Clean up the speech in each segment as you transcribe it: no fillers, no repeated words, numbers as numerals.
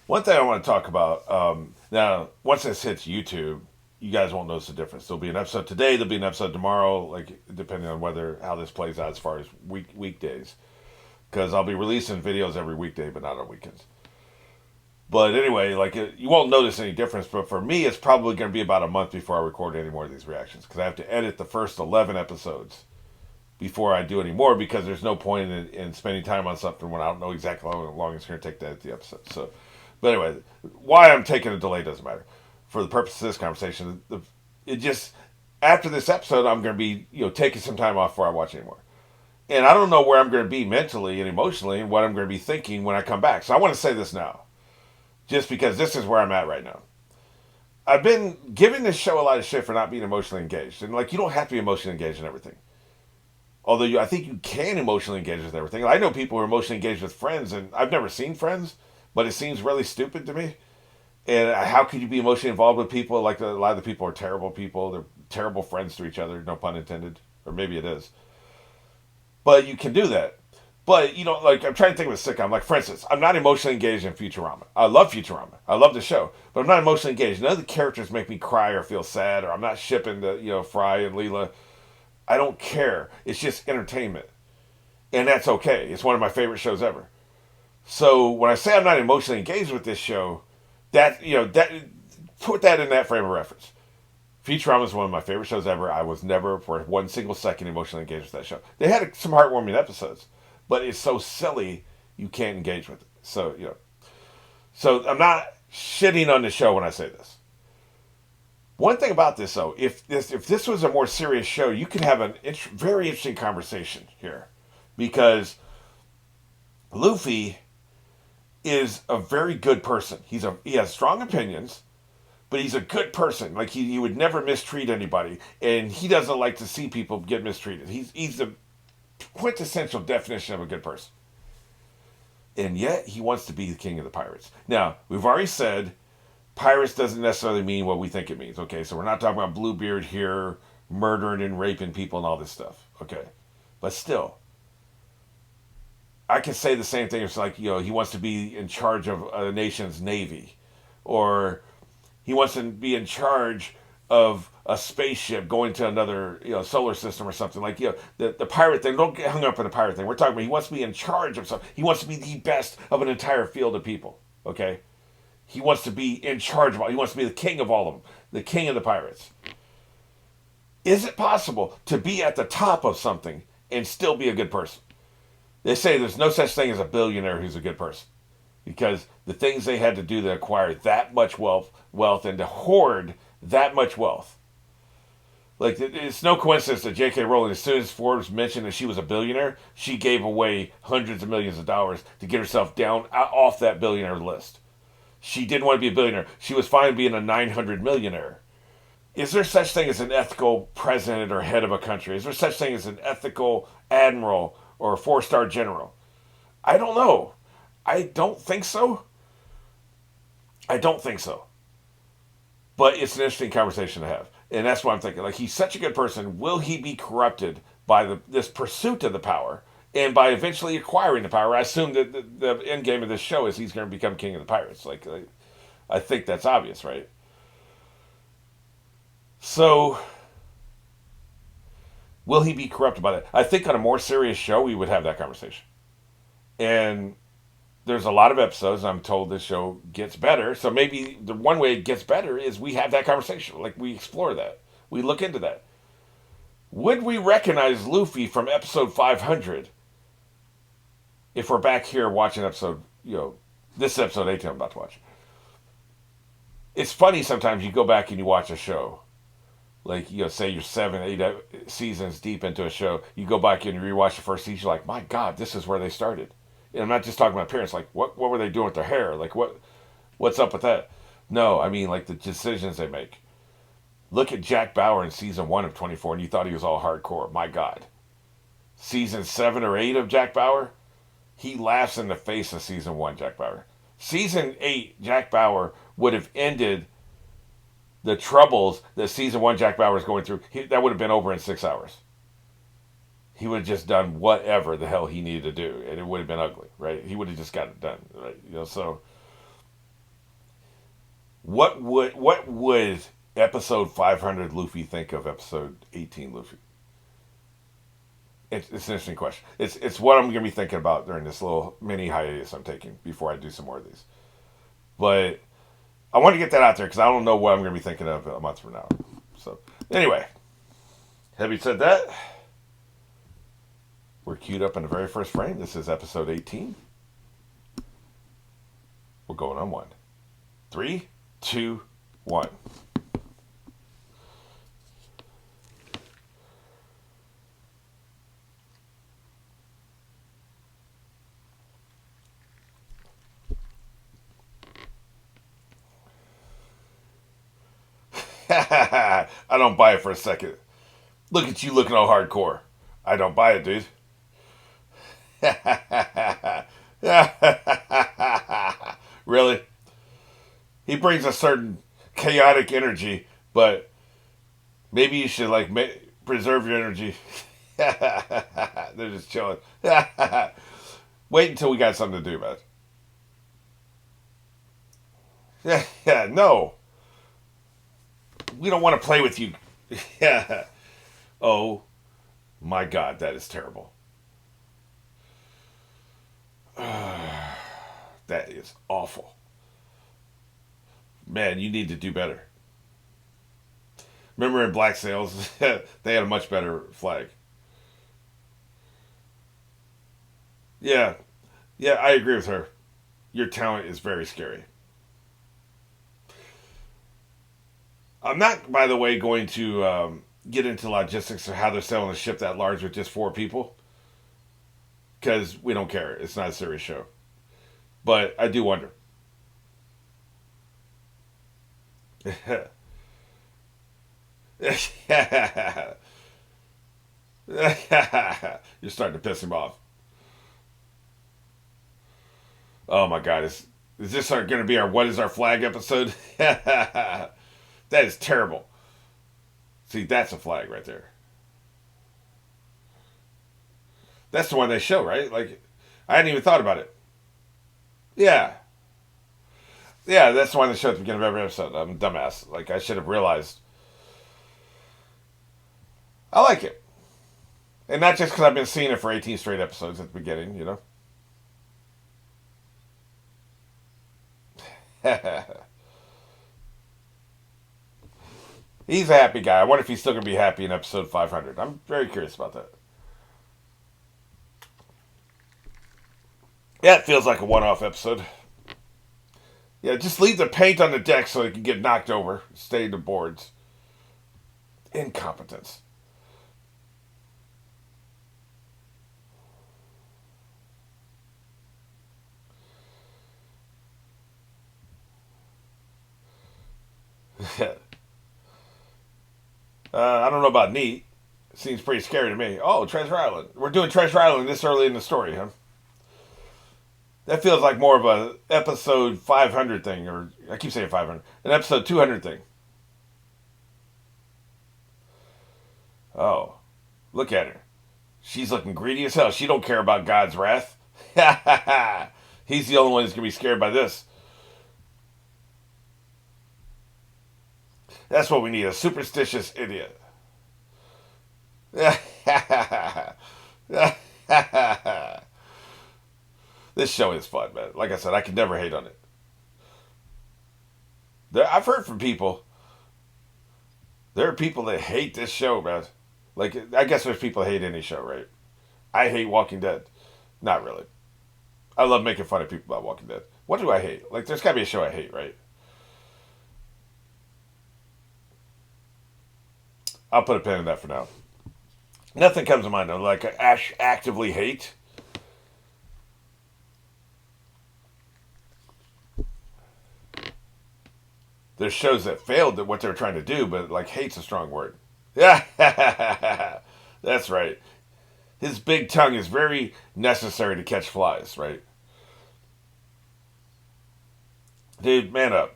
One thing I want to talk about now, once this hits YouTube, you guys won't notice the difference. There'll be an episode today. There'll be an episode tomorrow, like depending on whether how this plays out as far as weekdays. Because I'll be releasing videos every weekday, but not on weekends. But anyway, you won't notice any difference. But for me, it's probably going to be about a month before I record any more of these reactions because I have to edit the first 11 episodes before I do any more because there's no point in spending time on something when I don't know exactly how long it's going to take to edit the episode. So, but anyway, why I'm taking a delay doesn't matter. For the purpose of this conversation, it just after this episode, I'm going to be taking some time off before I watch anymore. And I don't know where I'm going to be mentally and emotionally and what I'm going to be thinking when I come back. So I want to say this now, just because this is where I'm at right now. I've been giving this show a lot of shit for not being emotionally engaged. And you don't have to be emotionally engaged in everything. Although I think you can emotionally engage with everything. I know people who are emotionally engaged with Friends, and I've never seen Friends, but it seems really stupid to me. And how could you be emotionally involved with people? Like a lot of the people are terrible people. They're terrible friends to each other. No pun intended, or maybe it is. But you can do that. But I'm trying to think of a sitcom. Like for instance, I'm not emotionally engaged in Futurama. I love Futurama. I love the show, but I'm not emotionally engaged. None of the characters make me cry or feel sad, or I'm not shipping the Fry and Leela. I don't care. It's just entertainment, and that's okay. It's one of my favorite shows ever. So when I say I'm not emotionally engaged with this show, that put that in that frame of reference. Futurama is one of my favorite shows ever. I was never for one single second emotionally engaged with that show. They had some heartwarming episodes, but it's so silly you can't engage with it. So I'm not shitting on the show when I say this. One thing about this though, if this was a more serious show, you could have very interesting conversation here, because Luffy is a very good person. He has strong opinions, but he's a good person. Like he would never mistreat anybody, and he doesn't like to see people get mistreated. He's the quintessential definition of a good person, and yet he wants to be the king of the pirates. Now we've already said pirates doesn't necessarily mean what we think it means. Okay, so we're not talking about Bluebeard here murdering and raping people and all this stuff. Okay, but still, I can say the same thing. It's like he wants to be in charge of a nation's navy, or he wants to be in charge of a spaceship going to another solar system or something. The pirate thing. Don't get hung up on the pirate thing. We're talking about he wants to be in charge of something. He wants to be the best of an entire field of people. Okay, he wants to be in charge of all. He wants to be the king of all of them, the king of the pirates. Is it possible to be at the top of something and still be a good person? They say there's no such thing as a billionaire who's a good person, because the things they had to do to acquire that much wealth and to hoard that much wealth. Like it's no coincidence that J.K. Rowling, as soon as Forbes mentioned that she was a billionaire, she gave away hundreds of millions of dollars to get herself down off that billionaire list. She didn't want to be a billionaire. She was fine being a 900 millionaire. Is there such thing as an ethical president or head of a country? Is there such thing as an ethical admiral or a four-star general? I don't know. I don't think so. I don't think so. But it's an interesting conversation to have. And that's what I'm thinking. Like, he's such a good person. Will he be corrupted by this pursuit of the power and by eventually acquiring the power? I assume that the end game of this show is he's going to become king of the pirates. I think that's obvious, right? So, will he be corrupted by that? I think on a more serious show, we would have that conversation. And there's a lot of episodes. I'm told this show gets better. So maybe the one way it gets better is we have that conversation. Like we explore that. We look into that. Would we recognize Luffy from episode 500 if we're back here watching this episode 18 I'm about to watch? It's funny sometimes you go back and you watch a show. Like, say you're 7, 8 seasons deep into a show. You go back and you rewatch the first season. You're like, my God, this is where they started. And I'm not just talking about appearance. Like, what were they doing with their hair? Like, what's up with that? No, I mean, like, the decisions they make. Look at Jack Bauer in season 1 of 24, and you thought he was all hardcore. My God. Season 7 or 8 of Jack Bauer, he laughs in the face of season 1, Jack Bauer. Season 8, Jack Bauer would have ended the troubles that season 1 Jack Bauer was going through. That would have been over in 6 hours. He would have just done whatever the hell he needed to do, and it would have been ugly, right? He would have just got it done, right? So What would episode 500 Luffy think of episode 18 Luffy? It's an interesting question. It's what I'm gonna be thinking about during this little mini hiatus I'm taking before I do some more of these. But I want to get that out there because I don't know what I'm gonna be thinking of a month from now. So anyway, having said that, we're queued up in the very first frame. This is episode 18. We're going on one. 3, 2, 1. I don't buy it for a second. Look at you looking all hardcore. I don't buy it, dude. Really? He brings a certain chaotic energy, but maybe you should like preserve your energy. They're just chilling. Wait until we got something to do about it. Yeah, no. We don't want to play with you. Yeah. Oh my God, that is terrible. That is awful. Man, you need to do better. Remember in Black Sails, they had a much better flag. Yeah, yeah, I agree with her. Your talent is very scary. I'm not, by the way, going to get into logistics of how they're selling a ship that large with just 4 people because we don't care. It's not a serious show. But I do wonder. You're starting to piss him off. Oh my God, is this going to be our "What is our flag" episode? That is terrible. See, that's a flag right there. That's the one they show, right? Like, I hadn't even thought about it. Yeah, yeah, that's the one they show at the beginning of every episode. I'm a dumbass. Like, I should have realized. I like it, and not just because I've been seeing it for 18 straight episodes at the beginning, you know. He's a happy guy. I wonder if he's still going to be happy in episode 500. I'm very curious about that. Yeah, it feels like a one-off episode. Yeah, just leave the paint on the deck so it can get knocked over. Stay in the boards. Incompetence. I don't know about neat. Seems pretty scary to me. Oh, Treasure Island. We're doing Treasure Island this early in the story, huh? That feels like more of a episode 500 thing, or I keep saying 500, an episode 200 thing. Oh, look at her. She's looking greedy as hell. She don't care about God's wrath. He's the only one who's gonna be scared by this. That's what we need, a superstitious idiot. This show is fun, man. Like I said, I can never hate on it. I've heard from people. There are people that hate this show, man. Like, I guess there's people that hate any show, right? I hate Walking Dead. Not really. I love making fun of people about Walking Dead. What do I hate? Like, there's got to be a show I hate, right? I'll put a pin in that for now. Nothing comes to mind, though. Like, I actively hate. There's shows that failed at what they were trying to do, but, like, hate's a strong word. Yeah, that's right. His big tongue is very necessary to catch flies, right? Dude, man up.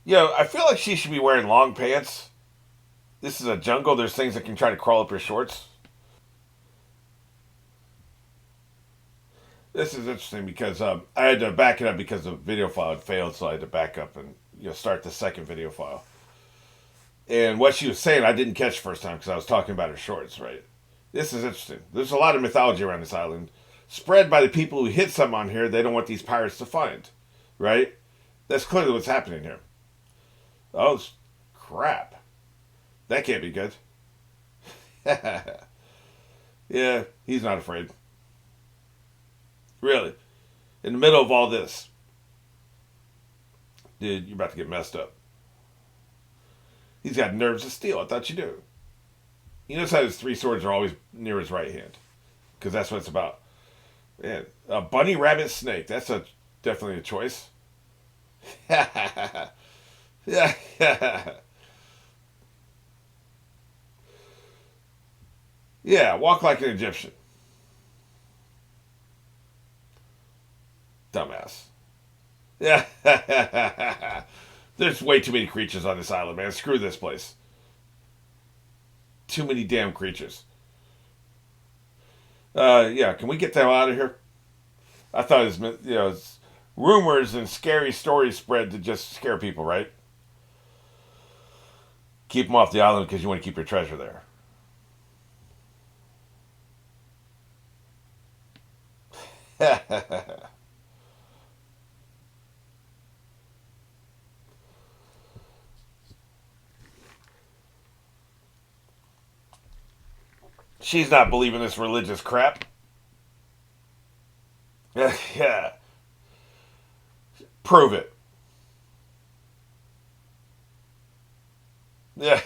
You know, I feel like she should be wearing long pants. This is a jungle. There's things that can try to crawl up your shorts. This is interesting because I had to back it up because the video file had failed, so I had to back up and start the second video file. And what she was saying, I didn't catch the first time because I was talking about her shorts, right? This is interesting. There's a lot of mythology around this island, spread by the people who hid some on here they don't want these pirates to find, right? That's clearly what's happening here. Oh, crap. That can't be good. Yeah, he's not afraid. Really. In the middle of all this, dude, you're about to get messed up. He's got nerves of steel. I thought you knew. You notice how his three swords are always near his right hand, because that's what it's about. Man, a bunny, rabbit, snake. That's definitely a choice. Yeah. Yeah, walk like an Egyptian. Dumbass. Yeah. There's way too many creatures on this island, man. Screw this place. Too many damn creatures. Yeah, can we get them out of here? I thought it was, it's rumors and scary stories spread to just scare people, right? Keep them off the island because you want to keep your treasure there. She's not believing this religious crap. Yeah. Prove it. Yeah.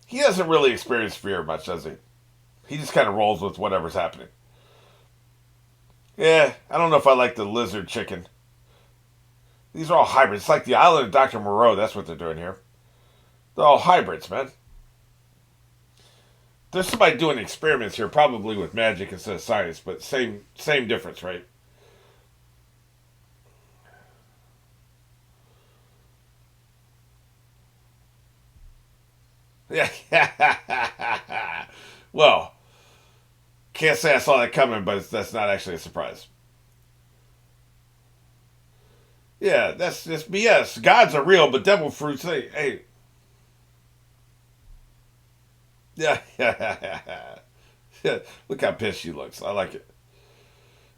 He doesn't really experience fear much, does he? He just kind of rolls with whatever's happening. Yeah, I don't know if I like the lizard chicken. These are all hybrids. It's like the island of Dr. Moreau. That's what they're doing here. They're all hybrids, man. There's somebody doing experiments here, probably with magic instead of science, but same difference, right? Yeah. Well, can't say I saw that coming, but that's not actually a surprise. Yeah, that's just BS. Gods are real, but devil fruits, hey. Yeah, yeah. Look how pissed she looks. I like it.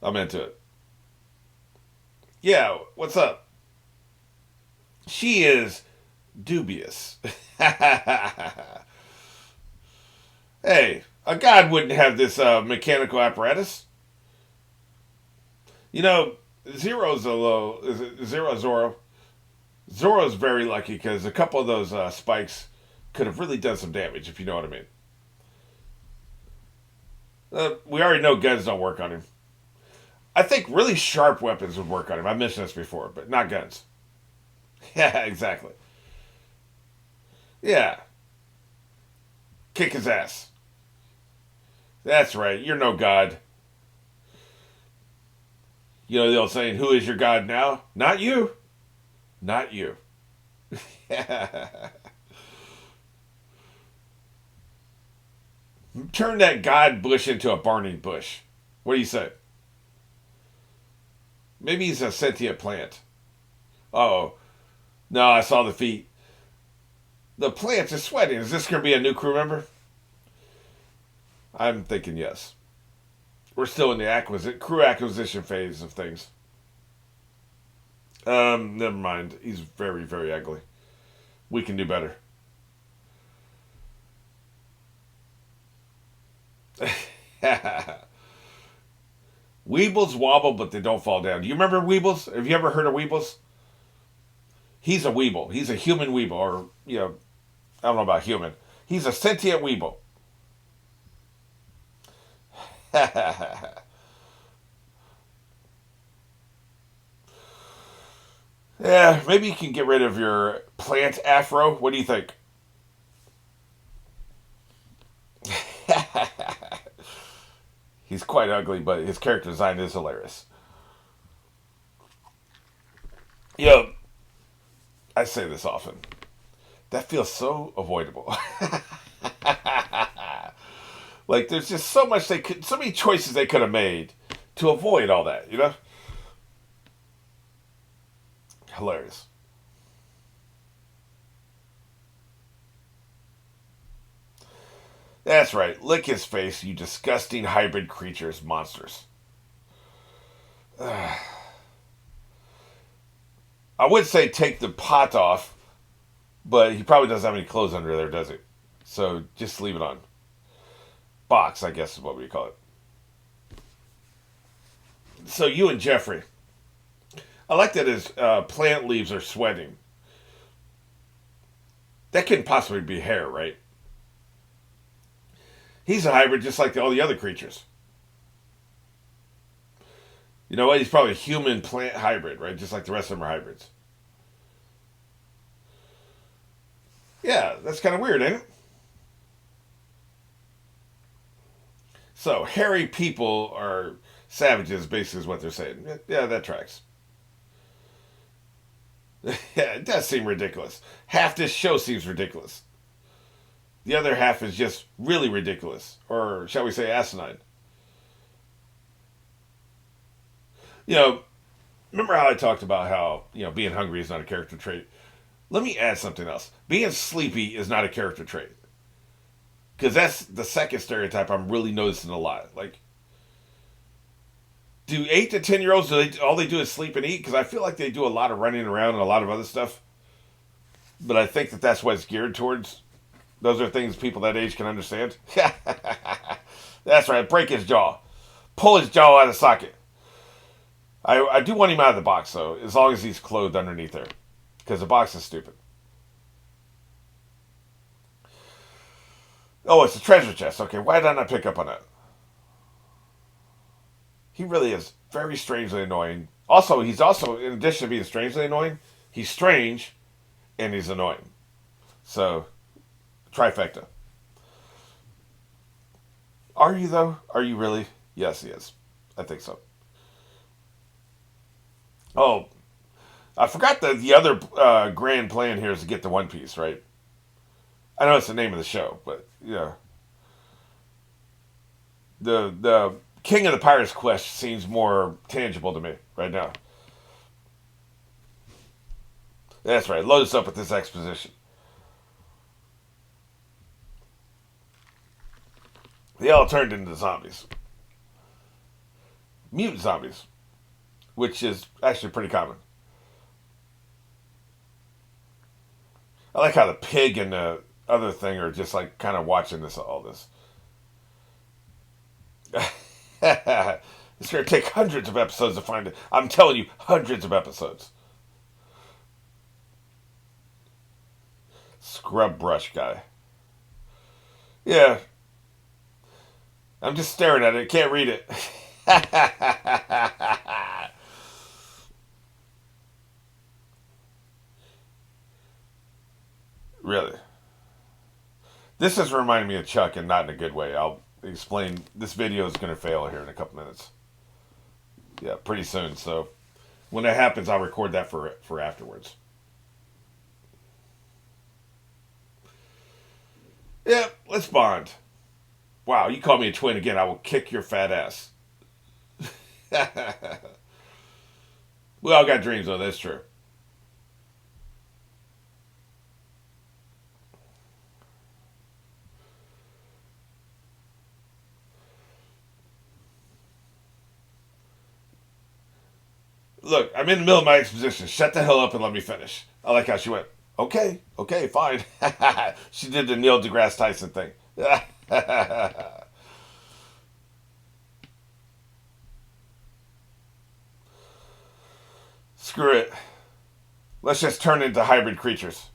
I'm into it. Yeah, what's up? She is dubious. Hey, a god wouldn't have this mechanical apparatus. You know, Zero's a low. Is it Zero Zoro? Zoro's very lucky because a couple of those spikes could have really done some damage, if you know what I mean. We already know guns don't work on him. I think really sharp weapons would work on him. I've mentioned this before, but not guns. Yeah, exactly. Yeah, kick his ass. That's right. You're no god. You know the old saying, "Who is your god now?" Not you. Not you. Turn that god bush into a burning bush. What do you say? Maybe he's a sentient plant. Oh, no, I saw the feet. The plants are sweating. Is this going to be a new crew member? I'm thinking yes. We're still in the crew acquisition phase of things. Never mind. He's very, very ugly. We can do better. Weebles wobble, but they don't fall down. Do you remember Weebles? Have you ever heard of Weebles? He's a Weeble. He's a human Weeble, or I don't know about human. He's a sentient Weeble. Yeah, maybe you can get rid of your plant afro. What do you think? He's quite ugly, but his character design is hilarious. I say this often. That feels so avoidable. Like, there's just so many choices they could have made to avoid all that, you know? Hilarious. That's right. Lick his face, you disgusting hybrid creatures, monsters. I would say take the pot off, but he probably doesn't have any clothes under there, does he? So just leave it on. Box, I guess is what we call it. So you and Jeffrey. I like that his plant leaves are sweating. That couldn't possibly be hair, right? He's a hybrid just like all the other creatures. You know what? He's probably a human plant hybrid, right? Just like the rest of them are hybrids. Yeah, that's kind of weird, ain't it? So, hairy people are savages, basically, is what they're saying. Yeah, that tracks. Yeah, it does seem ridiculous. Half this show seems ridiculous. The other half is just really ridiculous. Or, shall we say, asinine. You know, remember how I talked about how, being hungry is not a character trait? Let me add something else. Being sleepy is not a character trait. Because that's the second stereotype I'm really noticing a lot. Like, do 8 to 10 year olds all they do is sleep and eat? Because I feel like they do a lot of running around and a lot of other stuff. But I think that that's what it's geared towards. Those are things people that age can understand. That's right. Break his jaw. Pull his jaw out of the socket. I do want him out of the box, though, as long as he's clothed underneath there. Because the box is stupid. Oh, it's a treasure chest. Okay, why did I not pick up on that? He really is very strangely annoying. Also, he's also, in addition to being strangely annoying, he's strange and he's annoying. So, trifecta. Are you, though? Are you really? Yes, he is. I think so. Oh, I forgot that the other grand plan here is to get the One Piece, right? I know it's the name of the show, but yeah, the King of the Pirates quest seems more tangible to me right now. That's right. Load us up with this exposition. They all turned into zombies, mutant zombies, which is actually pretty common. I like how the pig and the other thing are just like kind of watching all this. It's going to take hundreds of episodes to find it. I'm telling you, hundreds of episodes. Scrub brush guy. Yeah, I'm just staring at it. Can't read it. Really. This is reminding me of Chuck and not in a good way. I'll explain. This video is going to fail here in a couple minutes. Yeah, pretty soon. So when that happens, I'll record that for afterwards. Yeah, let's bond. Wow, you call me a twin again, I will kick your fat ass. We all got dreams, though. That's true. Look, I'm in the middle of my exposition. Shut the hell up and let me finish. I like how she went, okay, okay, fine. She did the Neil deGrasse Tyson thing. Screw it. Let's just turn into hybrid creatures.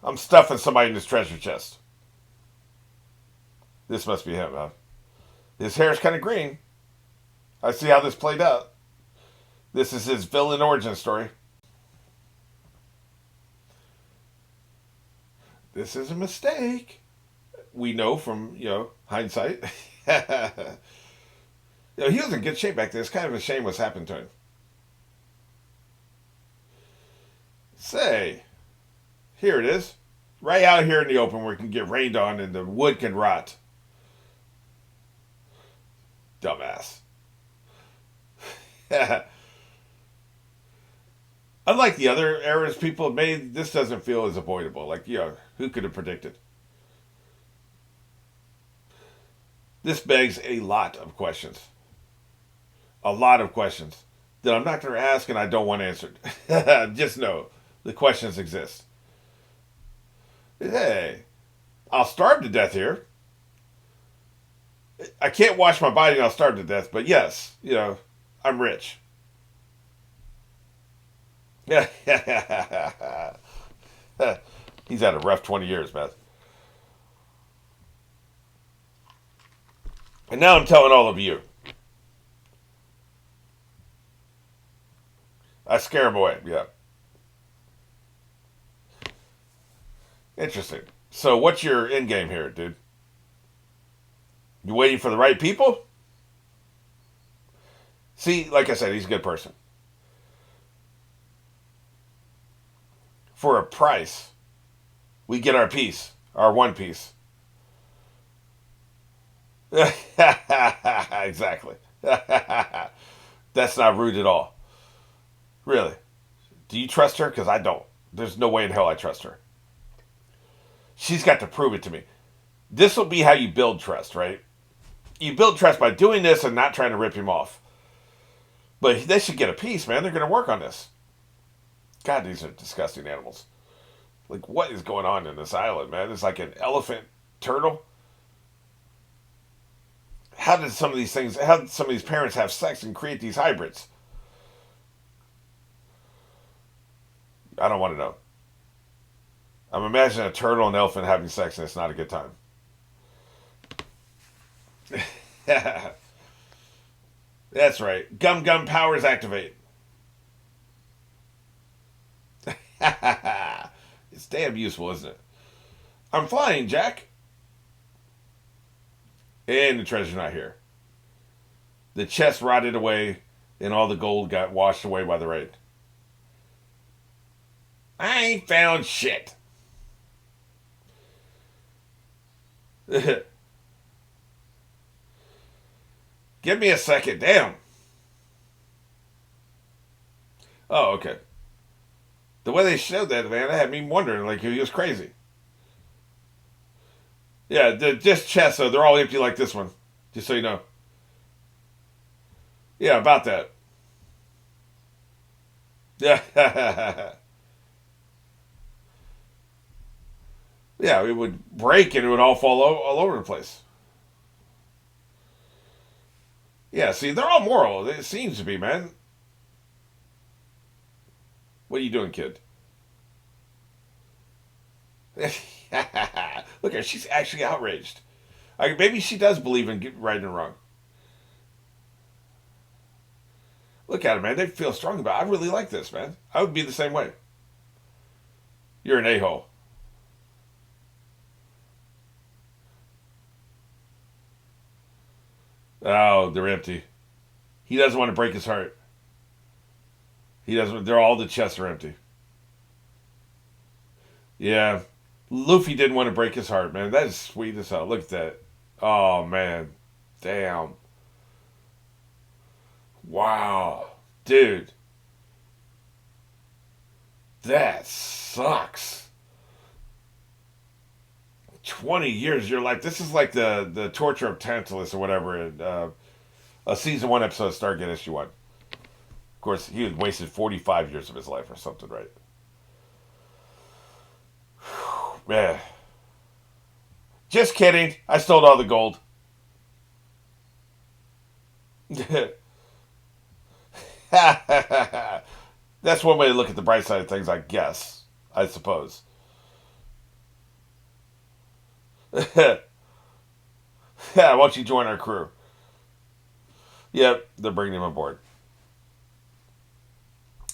I'm stuffing somebody in this treasure chest. This must be him, huh? His hair's kind of green. I see how this played out. This is his villain origin story. This is a mistake. We know from, hindsight. He was in good shape back then. It's kind of a shame what's happened to him. Say, here it is. right out here in the open where it can get rained on and the wood can rot. Dumbass. Unlike the other errors people have made, this doesn't feel as avoidable. Like, who could have predicted? This begs a lot of questions. A lot of questions that I'm not going to ask and I don't want answered. Just know the questions exist. Hey, I'll starve to death here. I can't wash my body and I'll starve to death, but yes, I'm rich. He's had a rough 20 years, man. And now I'm telling all of you. I scare him away, yeah. Interesting. So what's your end game here, dude? You waiting for the right people? See, like I said, he's a good person. For a price, we get our piece, our one piece. Exactly. That's not rude at all. Really. Do you trust her? Because I don't. There's no way in hell I trust her. She's got to prove it to me. This will be how you build trust, right? You build trust by doing this and not trying to rip him off. But they should get a piece, man. They're going to work on this. God, these are disgusting animals. Like, what is going on in this island, man? It's like an elephant turtle. How did some of these parents have sex and create these hybrids? I don't want to know. I'm imagining a turtle and an elephant having sex and it's not a good time. That's right. Gum Gum powers activate. It's damn useful, isn't it? I'm flying, Jack. And the treasure's not here. The chest rotted away and all the gold got washed away by the rain. I ain't found shit. Give me a second. Damn. Oh, okay. The way they showed that, man, that had me wondering, like, he was crazy. Yeah, just chests, though, they're all empty like this one. Just so you know. Yeah, about that. Yeah. Yeah, it would break and it would all fall all over the place. Yeah, see, they're all moral. It seems to be, man. What are you doing, kid? Look at her. She's actually outraged. Maybe she does believe in right and wrong. Look at her, man. They feel strong about it. I really like this, man. I would be the same way. You're an a-hole. Oh, they're empty. He doesn't want to break his heart. He doesn't. They're all the chests are empty. Yeah, Luffy didn't want to break his heart, man. That is sweet as hell. Look at that. Oh man, damn. Wow, dude, that sucks. 20 years of your life. This is like the torture of Tantalus or whatever in a season one episode of Stargate issue 1. Of course, he had wasted 45 years of his life or something, right? Man. Just kidding. I stole all the gold. That's one way to look at the bright side of things, I guess. I suppose. Yeah, why don't you join our crew? Yep, they're bringing him aboard.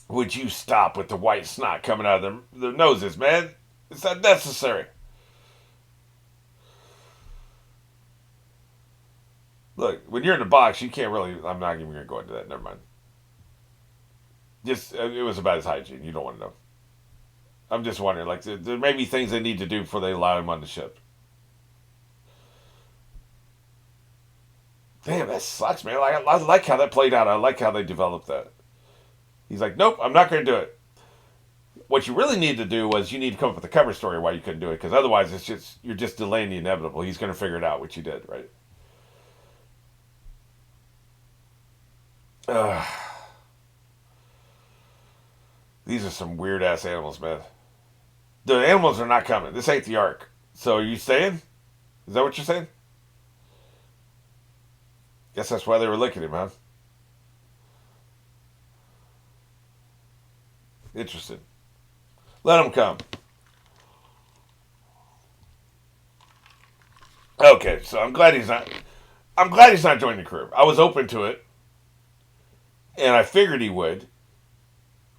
Would you stop with the white snot coming out of their noses, man? It's not necessary. Look, when you're in the box, you can't really. I'm not even going to go into that. Never mind. Just, it was about his hygiene. You don't want to know. I'm just wondering, like, there may be things they need to do before they allow him on the ship. Damn, that sucks, man. Like, I like how that played out. I like how they developed that. He's like, nope, I'm not going to do it. What you really need to do was you need to come up with a cover story why you couldn't do it, because otherwise it's just you're just delaying the inevitable. He's going to figure it out, which he did, right? Ugh. These are some weird ass animals, man. The animals are not coming. This ain't the arc. So are you staying? Is that what you're saying? Guess that's why they were licking him, huh? Interesting. Let him come. Okay, so I'm glad he's not. I'm glad he's not joining the crew. I was open to it, and I figured he would,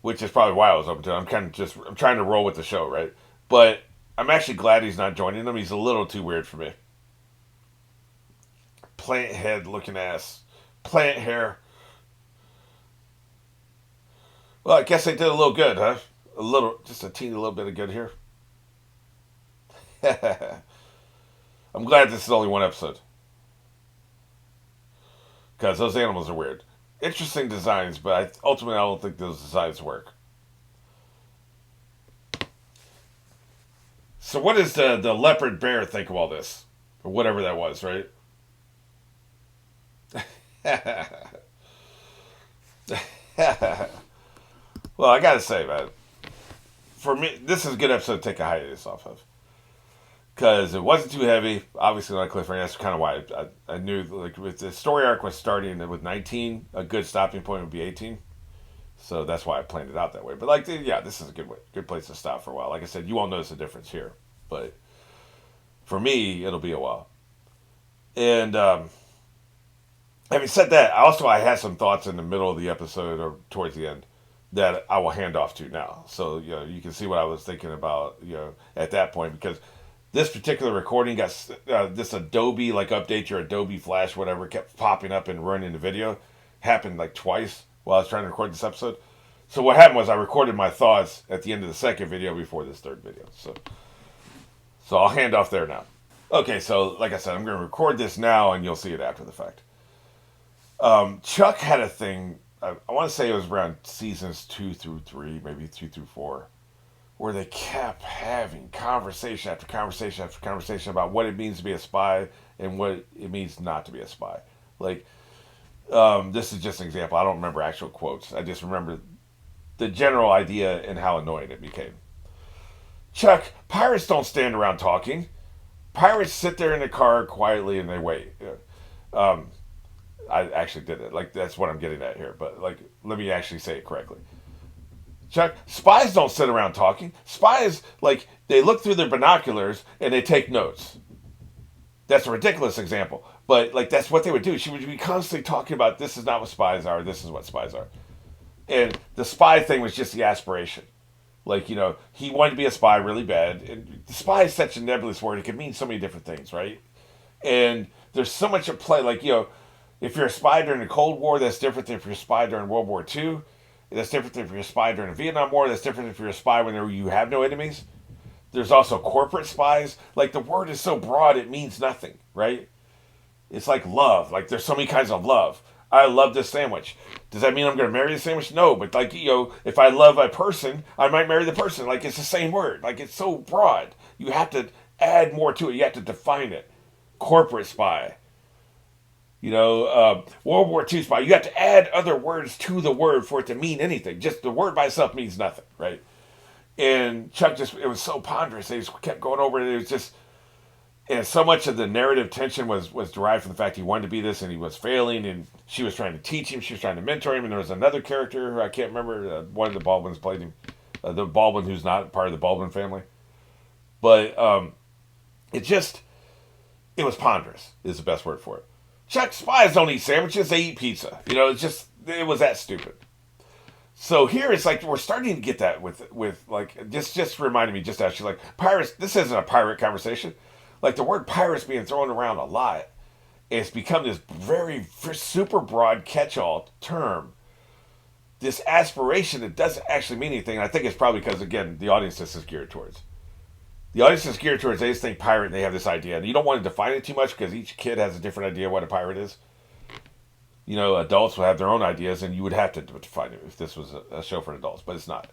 which is probably why I was open to it. I'm trying to roll with the show, right? But I'm actually glad he's not joining them. He's a little too weird for me. Plant head looking ass, plant hair. Well, I guess they did a little good, huh? A little, just a teeny little bit of good here. I'm glad this is only one episode. Because those animals are weird. Interesting designs, but ultimately I don't think those designs work. So what does the leopard bear think of all this? Or whatever that was, right? Well, I gotta say, man, for me, this is a good episode to take a hiatus off of. Because it wasn't too heavy. Obviously, not a cliffhanger. That's kind of why I knew, like, with the story arc was starting with 19, a good stopping point would be 18. So that's why I planned it out that way. But, like, yeah, this is a good place to stop for a while. Like I said, you won't notice a difference here. But for me, it'll be a while. And having said that, I had some thoughts in the middle of the episode or towards the end that I will hand off to now. So, you can see what I was thinking about, at that point. Because this particular recording got this Adobe, like, update your Adobe Flash, whatever, kept popping up and running the video. Happened, like, twice while I was trying to record this episode. So what happened was I recorded my thoughts at the end of the second video before this third video. So I'll hand off there now. Okay, so like I said, I'm going to record this now and you'll see it after the fact. Chuck had a thing, I want to say it was around seasons 2 through 3, maybe 2 through 4, where they kept having conversation after conversation after conversation about what it means to be a spy and what it means not to be a spy. Like, this is just an example. I don't remember actual quotes. I just remember the general idea and how annoying it became. Chuck, pirates don't stand around talking. Pirates sit there in the car quietly and they wait. I actually did it. Like, that's what I'm getting at here. But, like, let me actually say it correctly. Chuck, spies don't sit around talking. Spies, like, they look through their binoculars and they take notes. That's a ridiculous example. But, like, that's what they would do. She would be constantly talking about this is not what spies are, this is what spies are. And the spy thing was just the aspiration. Like, he wanted to be a spy really bad. And the spy is such a nebulous word. It could mean so many different things, right? And there's so much at play. Like, if you're a spy during the Cold War, that's different than if you're a spy during World War II. That's different than if you're a spy during the Vietnam War. That's different if you're a spy when you have no enemies. There's also corporate spies. Like, the word is so broad, it means nothing, right? It's like love. Like, there's so many kinds of love. I love this sandwich. Does that mean I'm going to marry the sandwich? No, but, like, if I love a person, I might marry the person. Like, it's the same word. Like, it's so broad. You have to add more to it. You have to define it. Corporate spy. World War II spy. You have to add other words to the word for it to mean anything. Just the word by itself means nothing, right? And Chuck it was so ponderous. They just kept going over it. It was just, and so much of the narrative tension was derived from the fact he wanted to be this and he was failing, and she was trying to teach him, she was trying to mentor him, and there was another character who I can't remember, one of the Baldwins played him, the Baldwin who's not part of the Baldwin family. But it was ponderous is the best word for it. Chuck, spies don't eat sandwiches, they eat pizza. It was that stupid. So here it's like we're starting to get that with like just reminding me just actually, like, pirates. This isn't a pirate conversation. Like, the word pirates being thrown around a lot. It's become this very super broad catch-all term this aspiration that doesn't actually mean anything. And I think it's probably because, again, the audience this is geared towards. The audience is geared towards, they just think pirate and they have this idea. And you don't want to define it too much because each kid has a different idea of what a pirate is. You know, adults will have their own ideas, and you would have to define it if this was a show for adults, but it's not.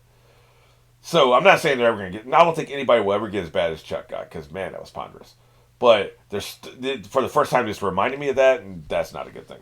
So I'm not saying they're ever going to get. I don't think anybody will ever get as bad as Chuck got, because man, that was ponderous. But there's for the first time, just reminded me of that, and that's not a good thing.